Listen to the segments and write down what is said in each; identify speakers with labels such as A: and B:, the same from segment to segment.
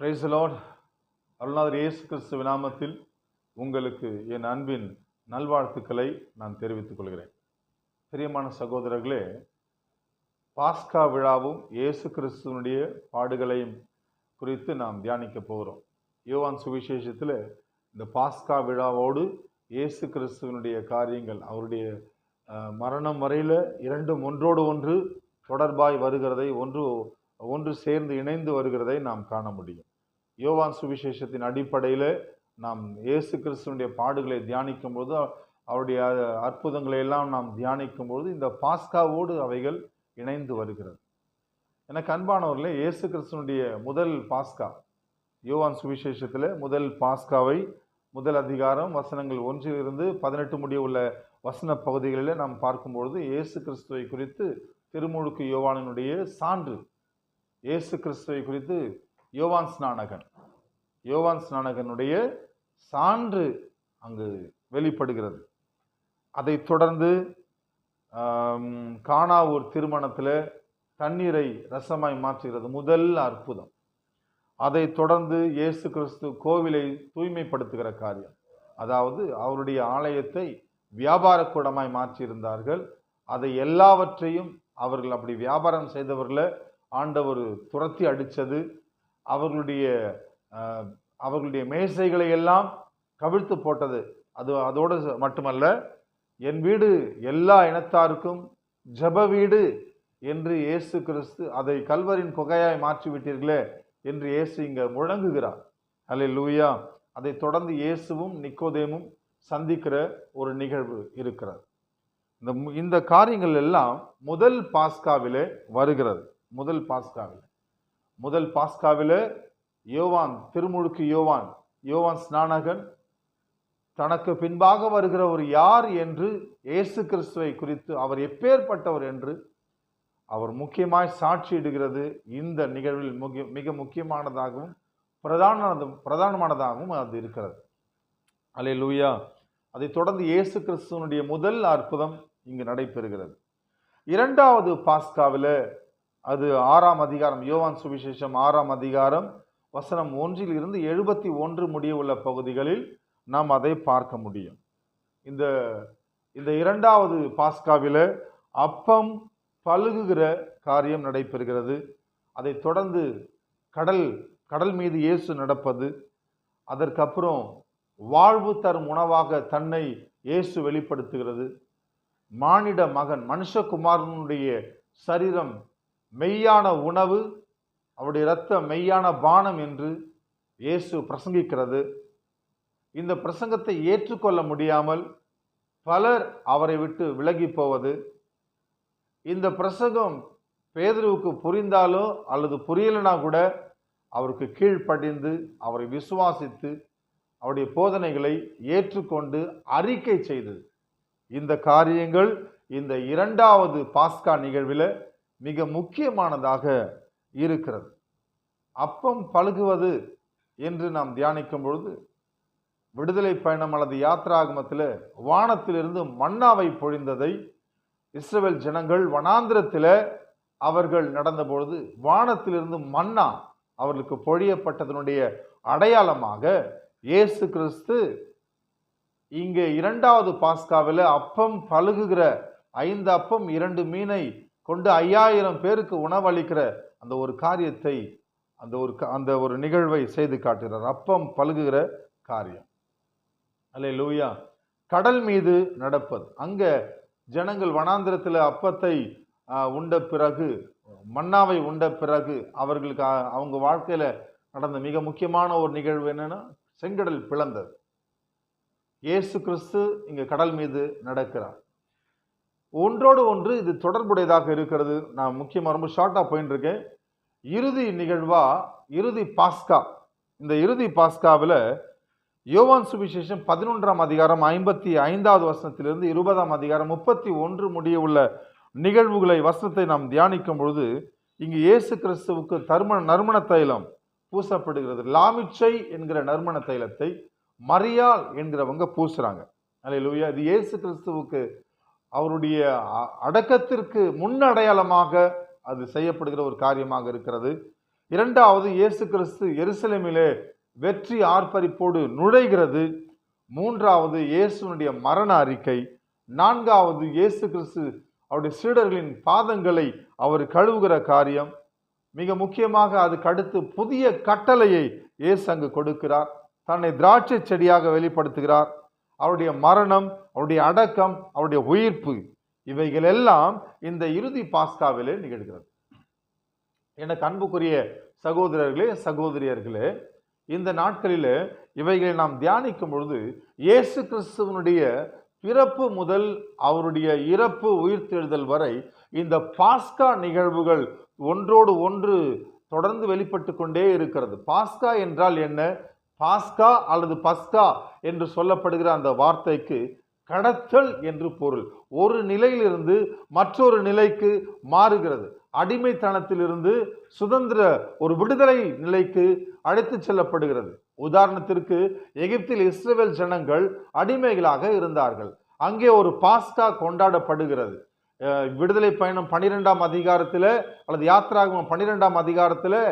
A: Praise the Lord. அருள்நாதர் இயேசு கிறிஸ்துவின் நாமத்தில் உங்களுக்கு என் அன்பின் நல்வாழ்த்துக்களை நான் தெரிவித்துக் கொள்கிறேன். பிரியமான சகோதரர்களே, பாஸ்கா விழாவும் இயேசு கிறிஸ்துவனுடைய பாடுகளையும் குறித்து நாம் தியானிக்க போகிறோம். யோவான் சுவிசேஷத்தில் இந்த பாஸ்கா விழாவோடு இயேசு கிறிஸ்துவனுடைய காரியங்கள், அவருடைய மரணம் வரையில் இரண்டும் ஒன்றோடு ஒன்று தொடர்பாய் வருகிறதை, ஒன்று சேர்ந்து இணைந்து வருகிறதை நாம் காண முடியும். யோவான் சுவிசேஷத்தின் அடிப்படையில் நாம் இயேசு கிறிஸ்துவனுடைய பாடுகளை தியானிக்கும் போது, அவருடைய அற்புதங்களை எல்லாம் நாம் தியானிக்கும் பொழுது இந்த பாஸ்காவோடு அவைகள் இணைந்து வருகிறது. எனக்கு அன்பானவர்களே, இயேசு கிறிஸ்துவனுடைய முதல் பாஸ்கா, யோவான் சுவிசேஷத்தில் முதல் பாஸ்காவை முதல் அதிகாரம் வசனங்கள் 1-18 முடிய உள்ள வசன பகுதிகளில் நாம் பார்க்கும்பொழுது இயேசு கிறிஸ்துவை குறித்து திருமுழுக்கு யோவானினுடைய சான்று, இயேசு கிறிஸ்துவை குறித்து யோவான் ஸ்நானகனுடைய சான்று அங்கு வெளிப்படுகிறது. அதை தொடர்ந்து கானாவூர் திருமணத்தில் தண்ணீரை ரசமாய் மாற்றுகிறது, முதல் அற்புதம். அதை தொடர்ந்து இயேசு கிறிஸ்து கோவிலை தூய்மைப்படுத்துகிற காரியம், அதாவது அவருடைய ஆலயத்தை வியாபார கூடமாய் மாற்றியிருந்தார்கள். அதை எல்லாவற்றையும் அவர்கள் அப்படி வியாபாரம் செய்தவர்களை ஆண்டவர் துரத்தி அடித்தது, அவர்களுடைய மேசைகளை எல்லாம் கவிழ்த்து போட்டது. அதோடு மட்டுமல்ல, என் வீடு எல்லா இனத்தாருக்கும் ஜெப வீடு என்று இயேசு கிறிஸ்து அதை கல்வரின் குகையாய் மாற்றிவிட்டீர்களே என்று இயேசு இங்க முழங்குகிறார். அல்லேலூயா. அதை தொடர்ந்து இயேசுவும் நிக்கோதேமும் சந்திக்கிற ஒரு நிகழ்வு இருக்கிறது. இந்த காரியங்கள் எல்லாம் முதல் பாஸ்காவிலே வருகிறது. முதல் பாஸ்காவிலே யோவான், திருமுழுக்கு யோவான் ஸ்நானகன் தனக்கு பின்பாக வருகிற ஒரு யார் என்று இயேசு கிறிஸ்துவை குறித்து, அவர் எப்பேற்பட்டவர் என்று அவர் முக்கியமாய் சாட்சியிடுகிறது. இந்த நிகழ்வில் மிக முக்கியமானதாகவும் பிரதானமானதாகவும் அது இருக்கிறது. அல்லேலூயா. அதை தொடர்ந்து இயேசு கிறிஸ்துவனுடைய முதல் அற்புதம் இங்கு நடைபெறுகிறது. இரண்டாவது பாஸ்காவில், அது 6ஆம் அதிகாரம், யோவான் சுவிசேஷம் 6ஆம் அதிகாரம் வசனம் 1-71 முடிய உள்ள பகுதிகளில் நாம் அதை பார்க்க முடியும். இந்த இரண்டாவது பாஸ்காவில் அப்பம் பழுகுகிற காரியம் நடைபெறுகிறது. அதை தொடர்ந்து கடல் மீது இயேசு நடப்பது, அதற்கப்புறம் வாழ்வு தரும் உணவாக தன்னை இயேசு வெளிப்படுத்துகிறது. மானிட மகன், மனுஷகுமாரனுடைய சரீரம் மெய்யான உணவு, அவருடைய இரத்தம் மெய்யான பானம் என்று இயேசு பிரசங்கிக்கிறது. இந்த பிரசங்கத்தை ஏற்றுக்கொள்ள முடியாமல் பலர் அவரை விட்டு விலகி போவது, இந்த பிரசங்கம் பேதுருவுக்கு புரிந்தாலோ அல்லது புரியலனா கூட அவருக்கு கீழ்ப்படிந்து அவரை விசுவாசித்து அவருடைய போதனைகளை ஏற்றுக்கொண்டு அறிக்கை செய்தது. இந்த காரியங்கள் இந்த இரண்டாவது பாஸ்கா நிகழ்வில் மிக முக்கியமானதாக இருக்கிறது. அப்பம் பழுகுவது என்று நாம் தியானிக்கும் பொழுது, விடுதலை பயணம் அல்லது யாத்ராகமத்தில் வானத்திலிருந்து மன்னாவை பொழிந்ததை இஸ்ரவேல் ஜனங்கள் வனாந்திரத்தில் அவர்கள் நடந்த பொழுது வானத்திலிருந்து மன்னா அவர்களுக்கு பொழியப்பட்டதனுடைய அடையாளமாக இயேசு கிறிஸ்து இங்கே இரண்டாவது பாஸ்காவில் அப்பம் பழுகுகிற 5 அப்பம் 2 மீனை கொண்டு 5000 பேருக்கு உணவளிக்கிற அந்த ஒரு காரியத்தை, அந்த ஒரு நிகழ்வை செய்து காட்டுகிறார். அப்பம் பழுகுகிற காரியம். அல்லேலூயா. கடல் மீது நடப்பது, அங்க ஜனங்கள் வனாந்திரத்தில் அப்பத்தை உண்ட பிறகு, மன்னாவை உண்ட பிறகு அவர்களுக்கு அவங்க வாழ்க்கையில நடந்த மிக முக்கியமான ஒரு நிகழ்வு என்னன்னா, செங்கடல் பிளந்தது. இயேசு கிறிஸ்து இங்க கடல் மீது நடக்கிறார். ஒன்றோடு ஒன்று இது தொடர்புடையதாக இருக்கிறது. நான் முக்கியமாக ரொம்ப ஷார்ட்டாக போயிட்டு இருக்கேன். இறுதி நிகழ்வா, இறுதி பாஸ்கா. இந்த இறுதி பாஸ்காவில் யோவான் சுவிசேஷம் 11ஆம் அதிகாரம் 55வது வசனத்திலிருந்து 20ஆம் அதிகாரம் 31 முடிய உள்ள நிகழ்வுகளை, வசனத்தை நாம் தியானிக்கும் பொழுது, இங்கு இயேசு கிறிஸ்துவுக்கு நறுமண தைலம் பூசப்படுகிறது. லாமிச்சை என்கிற நறுமண தைலத்தை மரியாள் என்கிறவங்க பூசுறாங்க. அல்லேலூயா. இது இயேசு கிறிஸ்துவுக்கு அவருடைய அடக்கத்திற்கு முன்னடையாளமாக அது செய்யப்படுகிற ஒரு காரியமாக இருக்கிறது. இரண்டாவது, இயேசு கிறிஸ்து எருசலேமிலே வெற்றி ஆர்ப்பரிப்போடு நுழைகிறது. மூன்றாவது, இயேசுனுடைய மரண அறிக்கை. நான்காவது, இயேசு கிறிஸ்து அவருடைய சீடர்களின் பாதங்களை அவர் கழுவுகிற காரியம். மிக முக்கியமாக அதுக்கு அடுத்து புதிய கட்டளையை இயேசு அங்கு கொடுக்கிறார். தன்னை திராட்சை செடியாக வெளிப்படுத்துகிறார். அவருடைய மரணம், அவருடைய அடக்கம், அவருடைய உயிர்ப்பு, இவைகள் எல்லாம் இந்த இறுதி பாஸ்காவிலே நிகழ்கிறது. எனக்கு அன்புக்குரிய சகோதரர்களே, சகோதரியர்களே, இந்த நாட்களிலே இவைகளை நாம் தியானிக்கும் பொழுது இயேசு கிறிஸ்துவனுடைய பிறப்பு முதல் அவருடைய இறப்பு, உயிர்த்தெழுதல் வரை இந்த பாஸ்கா நிகழ்வுகள் ஒன்றோடு ஒன்று தொடர்ந்து வெளிப்பட்டு கொண்டே இருக்கிறது. பாஸ்கா என்றால் என்ன? பாஸ்கா அல்லது பஸ்கா என்று சொல்லப்படுகிற அந்த வார்த்தைக்கு கடத்தல் என்று பொருள். ஒரு நிலையிலிருந்து மற்றொரு நிலைக்கு மாறுகிறது. அடிமைத்தனத்திலிருந்து சுதந்திர ஒரு விடுதலை நிலைக்கு அழைத்து செல்லப்படுகிறது. உதாரணத்திற்கு, எகிப்தில் இஸ்ரவேல் ஜனங்கள் அடிமைகளாக இருந்தார்கள். அங்கே ஒரு பாஸ்கா கொண்டாடப்படுகிறது. விடுதலை பயணம் 12ஆம் அதிகாரத்தில் அல்லது யாத்திராகமம் 12ஆம் அதிகாரத்தில்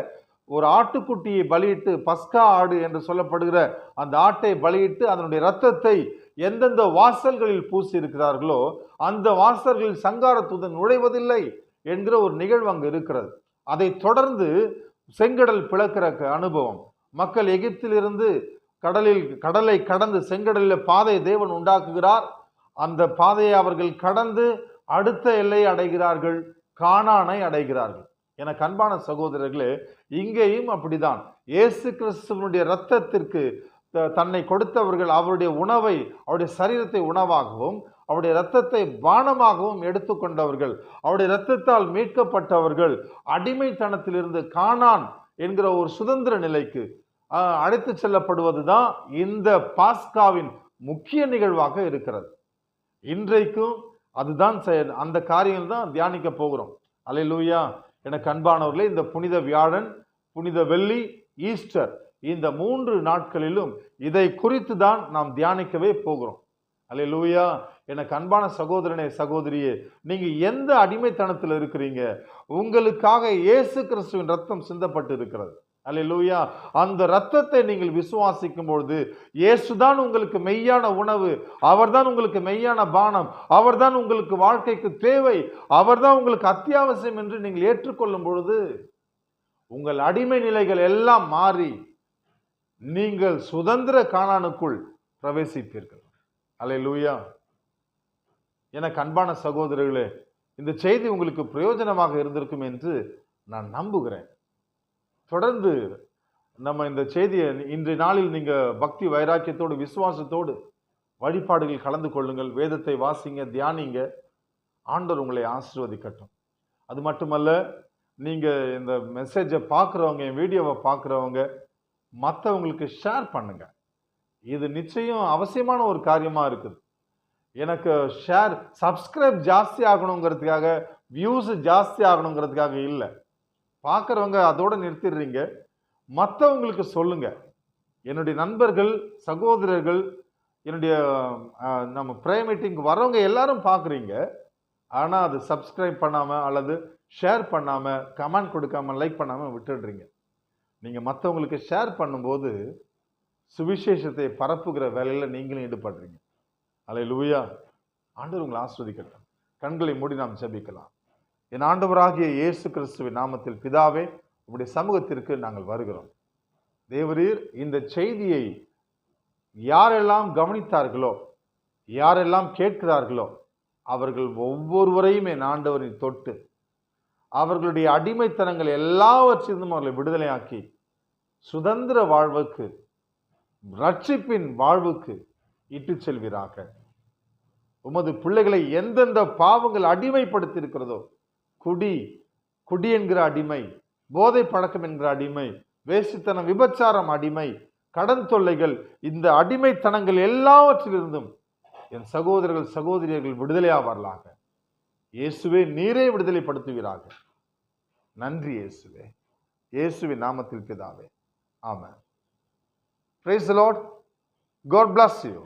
A: ஒரு ஆட்டுக்குட்டியை பலியிட்டு, பஸ்கா ஆடு என்று சொல்லப்படுகிற அந்த ஆட்டை பலியிட்டு அதனுடைய இரத்தத்தை எந்தெந்த வாசல்களில் பூசி இருக்கிறார்களோ அந்த வாசல்களில் சங்கார தூதன் நுழைவதில்லை என்கிற ஒரு நிகழ்வு அங்கு இருக்கிறது. அதை தொடர்ந்து செங்கடல் பிளக்கிற அனுபவம். மக்கள் எகிப்திலிருந்து கடலை கடந்து செங்கடலில் பாதை தேவன் உண்டாக்குகிறார். அந்த பாதையை அவர்கள் கடந்து அடுத்த எல்லையை அடைகிறார்கள், கானானை அடைகிறார்கள். எனக்கு அன்பான சகோதரர்களே, இங்கேயும் அப்படிதான். இயேசு கிறிஸ்துவனுடைய இரத்தத்திற்கு தன்னை கொடுத்தவர்கள் அவருடைய உணவை, அவருடைய சரீரத்தை உணவாகவும் அவருடைய இரத்தத்தை பானமாகவும் எடுத்துக்கொண்டவர்கள், அவருடைய இரத்தத்தால் மீட்கப்பட்டவர்கள் அடிமைத்தனத்திலிருந்து கானான் என்கிற ஒரு சுதந்திர நிலைக்கு அழைத்து செல்லப்படுவதுதான் இந்த பாஸ்காவின் முக்கிய நிகழ்வாக இருக்கிறது. இன்றைக்கும் அதுதான் அந்த காரியம் தான் தியானிக்க போகிறோம். அல்லேலூயா. எனக்கு அன்பானவர்களே, இந்த புனித வியாழன், புனித வெள்ளி, ஈஸ்டர், இந்த 3 நாட்களிலும் இதை குறித்து தான் நாம் தியானிக்கவே போகிறோம். அல்லேலூயா. எனக்கு அன்பான சகோதரனே, சகோதரியே, நீங்க எந்த அடிமைத்தனத்தில் இருக்கிறீங்க? உங்களுக்காக இயேசு கிறிஸ்துவின் ரத்தம் சிந்தப்பட்டு இருக்கிறது. அல்லேலூயா. அந்த இரத்தத்தை நீங்கள் விசுவாசிக்கும் பொழுது இயேசுதான் உங்களுக்கு மெய்யான உணவு, அவர்தான் உங்களுக்கு மெய்யான பானம், அவர்தான் உங்களுக்கு வாழ்க்கைக்கு தேவை, அவர்தான் உங்களுக்கு அத்தியாவசியம் என்று நீங்கள் ஏற்றுக்கொள்ளும் பொழுது உங்கள் அடிமை நிலைகள் எல்லாம் மாறி நீங்கள் சுதந்திர கானானுக்குள் பிரவேசிப்பீர்கள். அல்லேலூயா. எனக்கு அன்பான சகோதரர்களே, இந்த செய்தி உங்களுக்கு பிரயோஜனமாக இருந்திருக்கும் என்று நான் நம்புகிறேன். தொடர்ந்து நம்ம இந்த செய்தியை இன்றைய நாளில் நீங்க பக்தி வைராக்கியத்தோடு, விசுவாசத்தோடு வழிபாடுகள் கலந்து கொள்ளுங்கள். வேதத்தை வாசிங்க, தியானிங்க. ஆண்டவர் உங்களை ஆசீர்வதிக்கட்டும். அது மட்டுமல்ல, நீங்க இந்த மெசேஜை பார்க்குறவங்க, என் வீடியோவை பார்க்குறவங்க மற்றவங்களுக்கு ஷேர் பண்ணுங்க. இது நிச்சயம் அவசியமான ஒரு காரியமா இருக்குது. எனக்கு ஷேர், சப்ஸ்கிரைப் ஜாஸ்தி ஆகணுங்கிறதுக்காக, வியூஸ் ஜாஸ்தி ஆகணுங்கிறதுக்காக இல்லை. பார்க்குறவங்க அதோடு நிறுத்திடுறீங்க. மற்றவங்களுக்கு சொல்லுங்க. என்னுடைய நண்பர்கள், சகோதரர்கள், என்னுடைய நம்ம ப்ரேயர் மீட்டிங்க்கு வரவங்க எல்லாரும் பார்க்குறீங்க. ஆனால் அது சப்ஸ்கிரைப் பண்ணாமல் அல்லது ஷேர் பண்ணாமல், கமெண்ட் கொடுக்காம, லைக் பண்ணாமல் விட்டுடுறீங்க. நீங்கள் மற்றவங்களுக்கு ஷேர் பண்ணும்போது சுவிசேஷத்தை பரப்புகிற வேலையில் நீங்களும் ஈடுபடுறீங்க. அல்லேலூயா. ஆண்டவர் உங்களை ஆசீர்வதிக்கட்டும். கண்களை மூடி நாம் ஜெபிக்கலாம். என் ஆண்டவராகிய இயேசு கிறிஸ்துவின் நாமத்தில் பிதாவே, உங்களுடைய சமூகத்திற்கு நாங்கள் வருகிறோம். தேவரீர், இந்த செய்தியை யாரெல்லாம் கவனித்தார்களோ, யாரெல்லாம் கேட்கிறார்களோ, அவர்கள் ஒவ்வொருவரையும் என் ஆண்டவரை தொட்டு அவர்களுடைய அடிமைத்தனங்கள் எல்லாவற்றிலிருந்தும் அவர்களை விடுதலையாக்கி சுதந்திர வாழ்வுக்கு, ரட்சிப்பின் வாழ்வுக்கு இட்டு செல்வீராக. உமது பிள்ளைகளை எந்தெந்த பாவங்கள் அடிமைப்படுத்தி இருக்கிறதோ, குடி என்கிற அடிமை, போதை பழக்கம் என்கிற அடிமை, வேசித்தனம், விபச்சாரம் அடிமை, கடன் தொல்லைகள், இந்த அடிமைத்தனங்கள் எல்லாவற்றிலிருந்தும் என் சகோதரர்கள், சகோதரியர்கள் விடுதலையாவார்களாக. இயேசுவே, நீரே விடுதலைப்படுத்துவீராக. நன்றி இயேசுவே. இயேசுவின் நாமத்தில் பிதாவே. ஆமென். Praise the Lord. God bless you.